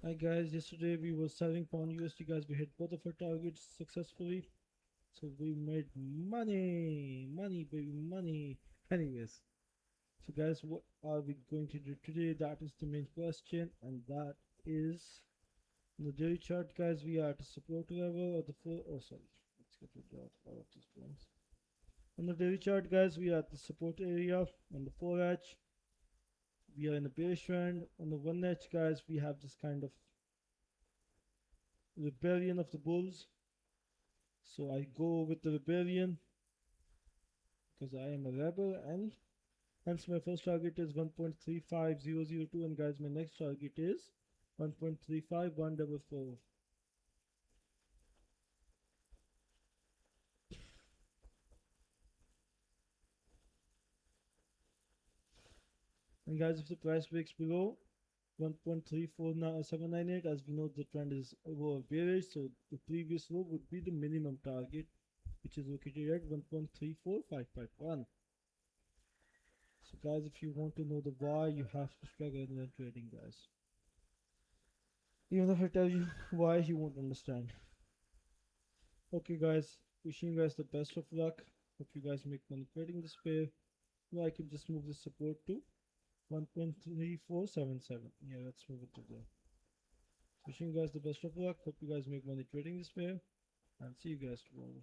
Hi guys, yesterday we were selling pound USD guys. We hit both of our targets successfully. So we made money, money baby, money. Anyways, so guys, what are we going to do today? That is the main question, and that is in the daily chart guys. We are at the support level of the full, oh sorry, let's get rid of all of these points. On the daily chart guys, we are at the support area on the 4 edge. We are in the bearish trend. On the 1 edge guys, we have this kind of rebellion of the bulls. So I go with the rebellion because I am a rebel, and hence my first target is 1.35002, and guys my next target is 1.35144. And guys, if the price breaks below 1.34798, as we know the trend is over bearish, so the previous low would be the minimum target, which is located at 1.34551. So guys, if you want to know the why, you have to struggle in trading guys. Even if I tell you why, you won't understand. Okay guys, wishing you guys the best of luck. Hope you guys make money trading this pair. Now I can just move the support to 1.3477. Yeah, let's move it to there. Wishing you guys the best of luck. Hope you guys make money trading this pair. And see you guys tomorrow.